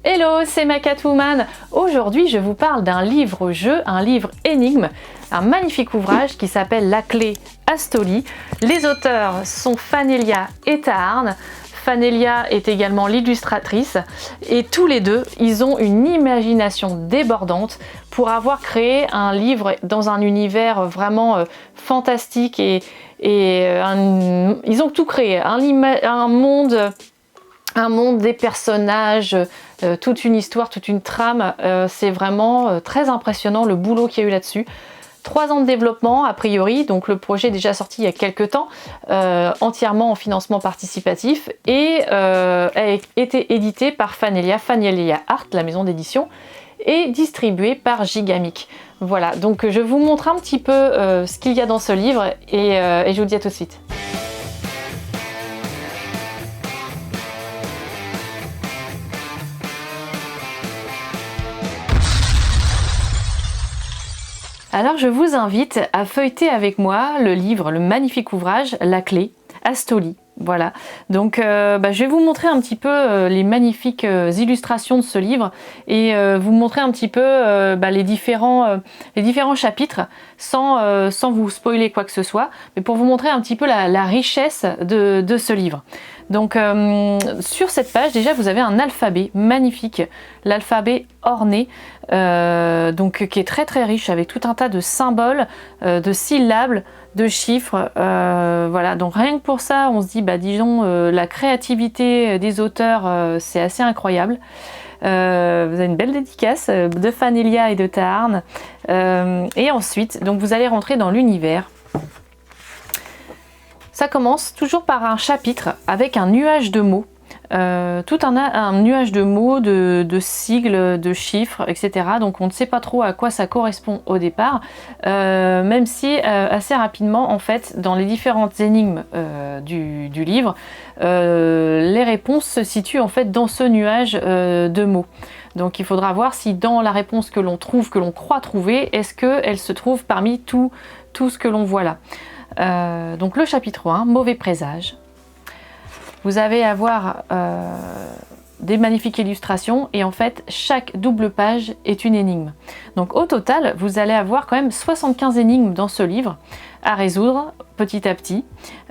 Hello, c'est ma Catwoman. Aujourd'hui, je vous parle d'un livre-jeu, un livre énigme, un magnifique ouvrage qui s'appelle La Clé Astoli. Les auteurs sont Fanelia et Taharn. Fanelia est également l'illustratrice et tous les deux, ils ont une imagination débordante pour avoir créé un livre dans un univers vraiment fantastique et ils ont tout créé, un monde des personnages, toute une histoire, toute une trame. C'est vraiment très impressionnant le boulot qu'il y a eu là-dessus. 3 ans de développement a priori, donc le projet est déjà sorti il y a quelques temps, entièrement en financement participatif et a été édité par Fanelia Art, la maison d'édition, et distribué par Gigamic. Voilà, donc je vous montre un petit peu ce qu'il y a dans ce livre et je vous dis à tout de suite. Alors je vous invite à feuilleter avec moi le livre, le magnifique ouvrage La Clé Astoli. Voilà, donc je vais vous montrer un petit peu les magnifiques illustrations de ce livre et vous montrer un petit peu les différents chapitres sans vous spoiler quoi que ce soit, mais pour vous montrer un petit peu la richesse de ce livre. Donc sur cette page déjà vous avez un alphabet magnifique, l'alphabet orné, donc qui est très très riche avec tout un tas de symboles, de syllabes, de chiffres, voilà, donc rien que pour ça on se dit disons la créativité des auteurs c'est assez incroyable. Vous avez une belle dédicace de Fanelia et de Taharn, et ensuite donc vous allez rentrer dans l'univers. Ça commence toujours par un chapitre avec un nuage de mots, tout un nuage de mots, de sigles, de chiffres, etc. Donc on ne sait pas trop à quoi ça correspond au départ, même si assez rapidement, en fait, dans les différentes énigmes du livre, les réponses se situent en fait dans ce nuage de mots. Donc il faudra voir si dans la réponse que l'on trouve, que l'on croit trouver, est-ce qu'elle se trouve parmi tout ce que l'on voit là. Donc le chapitre 1, mauvais présage. Vous allez avoir des magnifiques illustrations et en fait chaque double page est une énigme. Donc au total vous allez avoir quand même 75 énigmes dans ce livre à résoudre petit à petit.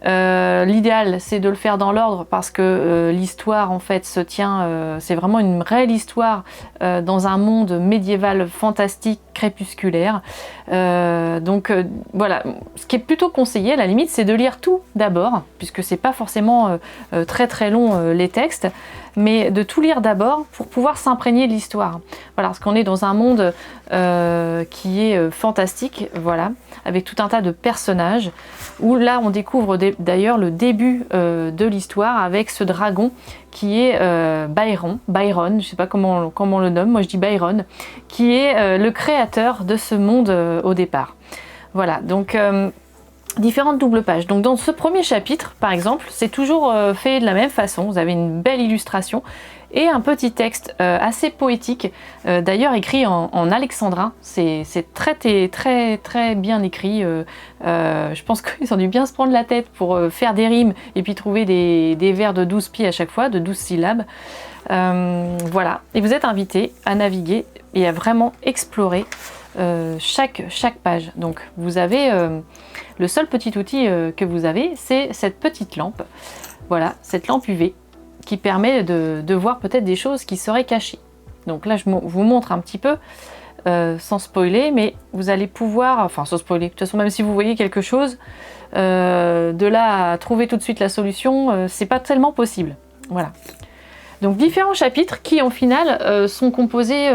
L'idéal c'est de le faire dans l'ordre parce que l'histoire en fait se tient, c'est vraiment une réelle histoire dans un monde médiéval fantastique crépusculaire. Voilà, ce qui est plutôt conseillé à la limite c'est de lire tout d'abord puisque c'est pas forcément très très long les textes, mais de tout lire d'abord pour pouvoir s'imprégner de l'histoire. Voilà, parce qu'on est dans un monde qui est fantastique, voilà, avec tout un tas de personnages, où là on découvre d'ailleurs le début de l'histoire avec ce dragon qui est Byron, je sais pas comment on le nomme, moi je dis Byron, qui est le créateur de ce monde au départ. Voilà, donc différentes doubles pages. Donc dans ce premier chapitre, par exemple, c'est toujours fait de la même façon. Vous avez une belle illustration et un petit texte assez poétique, d'ailleurs écrit en alexandrin. C'est très bien écrit. Je pense qu'ils ont dû bien se prendre la tête pour faire des rimes et puis trouver des vers de 12 pieds à chaque fois, de 12 syllabes. Voilà, et vous êtes invité à naviguer et à vraiment explorer chaque page. Donc vous avez le seul petit outil que vous avez, c'est cette petite lampe. Voilà, cette lampe UV qui permet de voir peut-être des choses qui seraient cachées. Donc là je vous montre un petit peu sans spoiler, mais vous allez pouvoir, enfin sans spoiler, de toute façon même si vous voyez quelque chose, de là à trouver tout de suite la solution, c'est pas tellement possible. Voilà. Donc différents chapitres qui en final sont composés,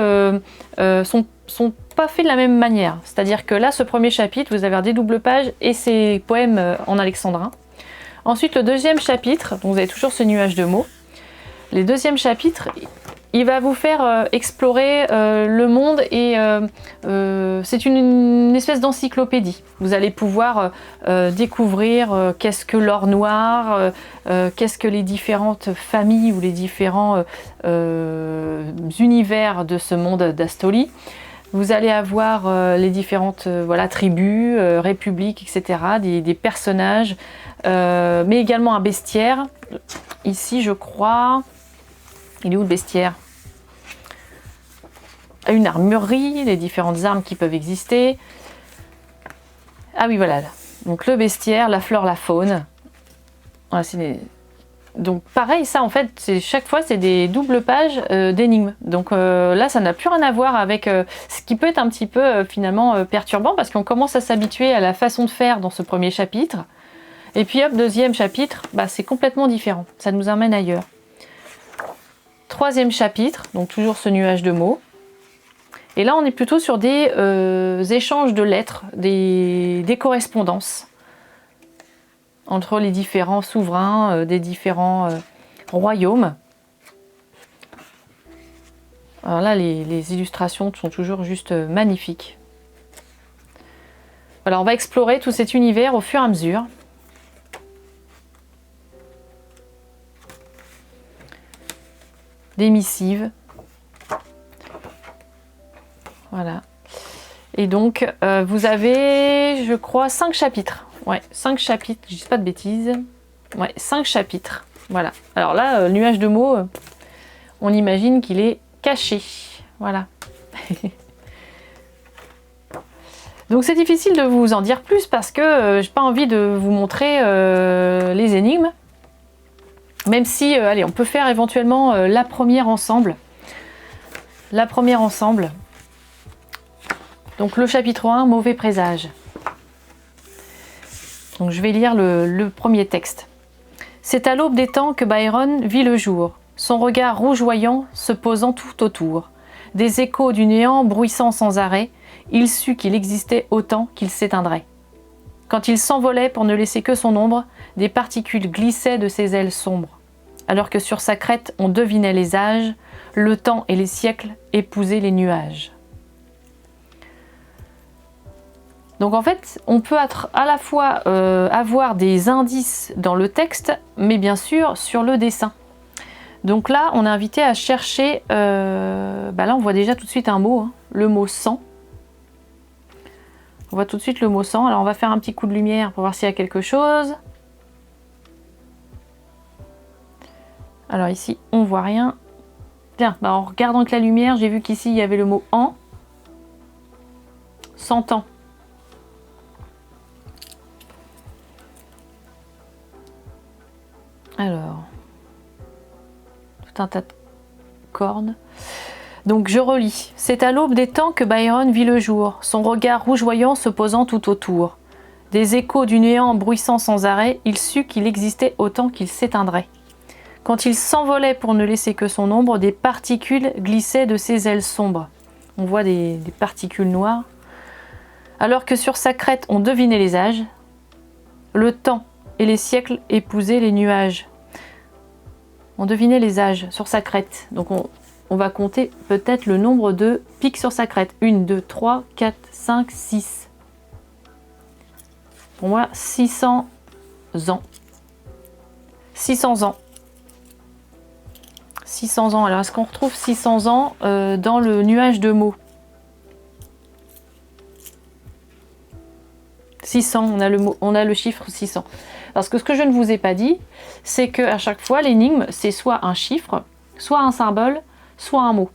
sont pas faits de la même manière. C'est-à-dire que là, ce premier chapitre, vous avez des doubles pages et ces poèmes en alexandrin. Ensuite, le deuxième chapitre, donc vous avez toujours ce nuage de mots. Les deuxièmes chapitres, il va vous faire explorer le monde et c'est une espèce d'encyclopédie. Vous allez pouvoir découvrir qu'est-ce que l'or noir, qu'est-ce que les différentes familles ou les différents univers de ce monde d'Astoli. Vous allez avoir les différentes tribus, républiques, etc., des personnages, mais également un bestiaire. Ici, je crois... Il est où le bestiaire? une armurerie, les différentes armes qui peuvent exister. Ah oui, voilà. Donc le bestiaire, la flore, la faune. Voilà, donc pareil, ça en fait, chaque fois c'est des doubles pages d'énigmes. Donc là, ça n'a plus rien à voir avec ce qui peut être un petit peu finalement perturbant parce qu'on commence à s'habituer à la façon de faire dans ce premier chapitre. Et puis hop, deuxième chapitre, bah, c'est complètement différent. Ça nous emmène ailleurs. Troisième chapitre, donc toujours ce nuage de mots. Et là, on est plutôt sur des échanges de lettres, des correspondances entre les différents souverains des différents royaumes. Alors là, les illustrations sont toujours juste magnifiques. Voilà, on va explorer tout cet univers au fur et à mesure. Des missives. Voilà. Et donc, vous avez, je crois, 5 chapitres. Ouais, 5 chapitres, je dis pas de bêtises. Ouais, 5 chapitres. Voilà. Alors là, le nuage de mots, on imagine qu'il est caché. Voilà. Donc c'est difficile de vous en dire plus parce que j'ai pas envie de vous montrer les énigmes. Même si, allez, on peut faire éventuellement la première ensemble. La première ensemble. Donc le chapitre 1, mauvais présage. Donc je vais lire le premier texte. C'est à l'aube des temps que Byron vit le jour, son regard rougeoyant se posant tout autour. Des échos du néant bruissant sans arrêt, il sut qu'il existait autant qu'il s'éteindrait. Quand il s'envolait pour ne laisser que son ombre, des particules glissaient de ses ailes sombres. Alors que sur sa crête on devinait les âges, le temps et les siècles épousaient les nuages. Donc en fait, on peut à la fois avoir des indices dans le texte, mais bien sûr sur le dessin. Donc là, on est invité à chercher, là on voit déjà tout de suite un mot, hein, le mot sang. On voit tout de suite le mot sang, alors on va faire un petit coup de lumière pour voir s'il y a quelque chose. Alors ici, on voit rien. Tiens, en regardant avec la lumière, j'ai vu qu'ici il y avait le mot en. 100 ans. Alors, tout un tas de cornes. Donc je relis. C'est à l'aube des temps que Byron vit le jour, son regard rougeoyant se posant tout autour. Des échos du néant bruissant sans arrêt, il sut qu'il existait autant qu'il s'éteindrait. Quand il s'envolait pour ne laisser que son ombre, des particules glissaient de ses ailes sombres. On voit des particules noires. Alors que sur sa crête on devinait les âges, le temps et les siècles épousaient les nuages. On devinait les âges sur sa crête. Donc on va compter peut-être le nombre de pics sur sa crête. 1, 2, 3, 4, 5, 6. Pour moi, 600 ans. 600 ans. 600 ans. Alors, est-ce qu'on retrouve 600 ans dans le nuage de mots? 600, on a le chiffre 600. Parce que ce que je ne vous ai pas dit, c'est qu'à chaque fois, l'énigme, c'est soit un chiffre, soit un symbole, soit un mot.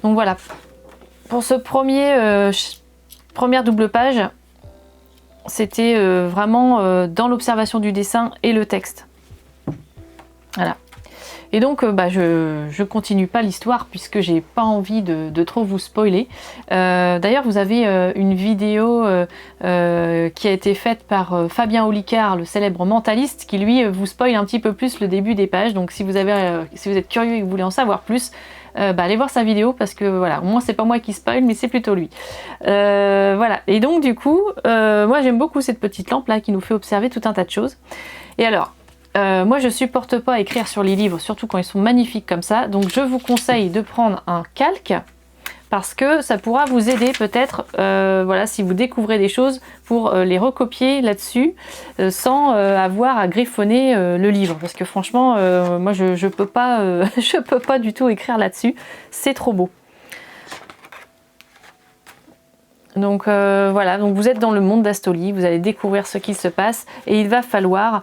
Donc voilà. Pour ce première double page, c'était vraiment dans l'observation du dessin et le texte. Voilà. Et donc, je continue pas l'histoire puisque j'ai pas envie de trop vous spoiler. D'ailleurs, vous avez une vidéo qui a été faite par Fabien Olicard, le célèbre mentaliste, qui lui vous spoil un petit peu plus le début des pages. Donc, si vous êtes curieux et que vous voulez en savoir plus, allez voir sa vidéo parce que voilà, au moins c'est pas moi qui spoil, mais c'est plutôt lui. Voilà. Et donc, du coup, moi j'aime beaucoup cette petite lampe là qui nous fait observer tout un tas de choses. Et alors. Moi je supporte pas écrire sur les livres, surtout quand ils sont magnifiques comme ça, donc je vous conseille de prendre un calque parce que ça pourra vous aider peut-être, voilà, si vous découvrez des choses pour les recopier là-dessus sans avoir à griffonner le livre, parce que franchement moi je peux pas je peux pas du tout écrire là-dessus, c'est trop beau. Donc voilà, donc vous êtes dans le monde d'Astoli, vous allez découvrir ce qu'il se passe et il va falloir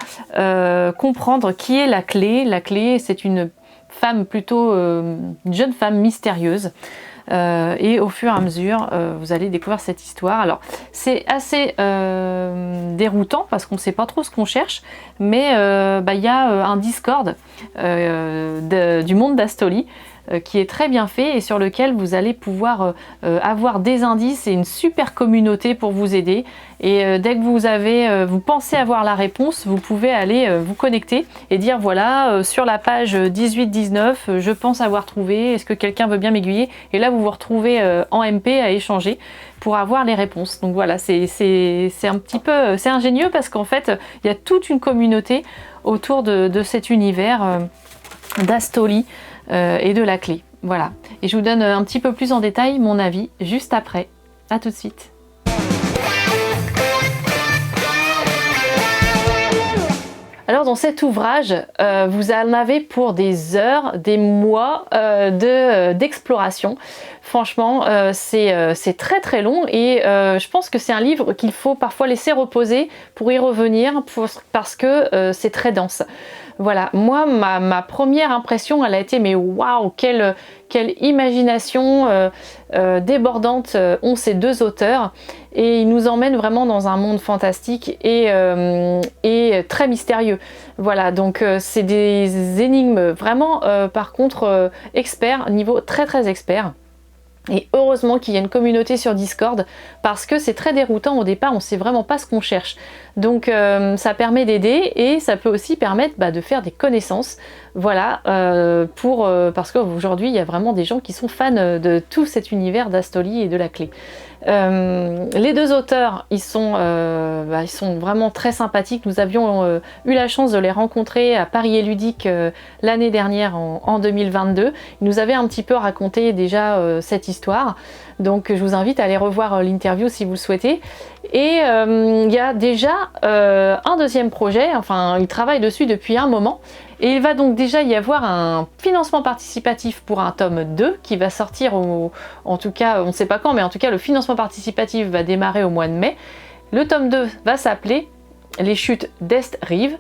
comprendre qui est la clé. La clé, c'est une femme plutôt, une jeune femme mystérieuse. Et au fur et à mesure, vous allez découvrir cette histoire. Alors, c'est assez déroutant parce qu'on ne sait pas trop ce qu'on cherche, mais y a un Discord du monde d'Astoli qui est très bien fait et sur lequel vous allez pouvoir avoir des indices et une super communauté pour vous aider. Et dès que vous pensez avoir la réponse, vous pouvez aller vous connecter et dire voilà, sur la page 18-19, je pense avoir trouvé, est-ce que quelqu'un veut bien m'aiguiller? Et là, vous vous retrouvez en MP à échanger pour avoir les réponses. Donc voilà, c'est un petit peu, c'est ingénieux parce qu'en fait, il y a toute une communauté autour de cet univers d'Astoli et de la clé. Voilà. Et je vous donne un petit peu plus en détail mon avis juste après. À tout de suite. Alors dans cet ouvrage, vous en avez pour des heures, des mois d'exploration. Franchement, c'est très très long et je pense que c'est un livre qu'il faut parfois laisser reposer pour y revenir parce que c'est très dense. Voilà, moi ma première impression elle a été mais waouh, quelle imagination débordante ont ces deux auteurs et ils nous emmènent vraiment dans un monde fantastique et très mystérieux. Voilà, donc c'est des énigmes vraiment par contre experts, niveau très très expert. Et heureusement qu'il y a une communauté sur Discord parce que c'est très déroutant au départ, on ne sait vraiment pas ce qu'on cherche. Donc ça permet d'aider et ça peut aussi permettre de faire des connaissances. Voilà, parce qu'aujourd'hui il y a vraiment des gens qui sont fans de tout cet univers d'Astoli et de la clé. Les deux auteurs, ils sont vraiment très sympathiques. Nous avions eu la chance de les rencontrer à Paris et Ludique l'année dernière en 2022. Ils nous avaient un petit peu raconté déjà cette histoire. Donc je vous invite à aller revoir l'interview si vous le souhaitez. Et il y a déjà un deuxième projet, enfin ils travaillent dessus depuis un moment. Et il va donc déjà y avoir un financement participatif pour un tome 2 qui va sortir en tout cas, on ne sait pas quand, mais en tout cas le financement participatif va démarrer au mois de mai. Le tome 2 va s'appeler Les chutes d'Est-Rive.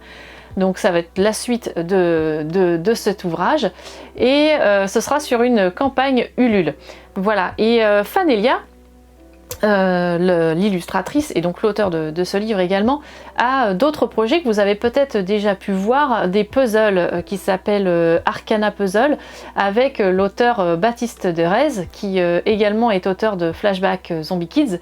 Donc ça va être la suite de cet ouvrage. Et ce sera sur une campagne Ulule. Voilà, et Fanelia, l'illustratrice et donc l'auteur de ce livre également, a d'autres projets que vous avez peut-être déjà pu voir, des puzzles qui s'appellent Arcana Puzzle avec l'auteur Baptiste Derez qui également est auteur de Flashback Zombie Kids.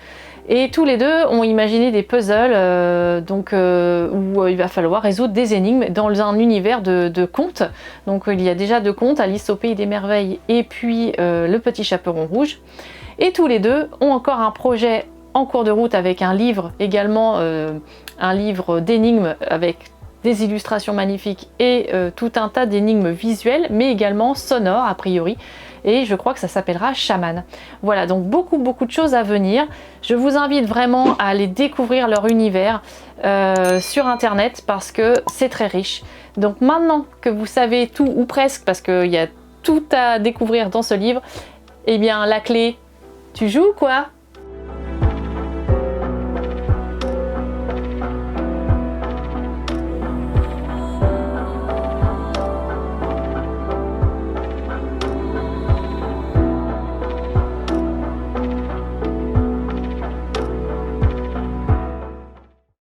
Et tous les deux ont imaginé des puzzles où il va falloir résoudre des énigmes dans un univers de contes. Donc il y a déjà deux contes, Alice au Pays des Merveilles et puis Le Petit Chaperon Rouge. Et tous les deux ont encore un projet en cours de route avec un livre également, un livre d'énigmes avec des illustrations magnifiques et tout un tas d'énigmes visuelles mais également sonores a priori. Et je crois que ça s'appellera Shaman. Voilà, donc beaucoup de choses à venir. Je vous invite vraiment à aller découvrir leur univers sur internet parce que c'est très riche. Donc maintenant que vous savez tout ou presque, parce qu'il y a tout à découvrir dans ce livre, eh bien la clé, tu joues quoi ?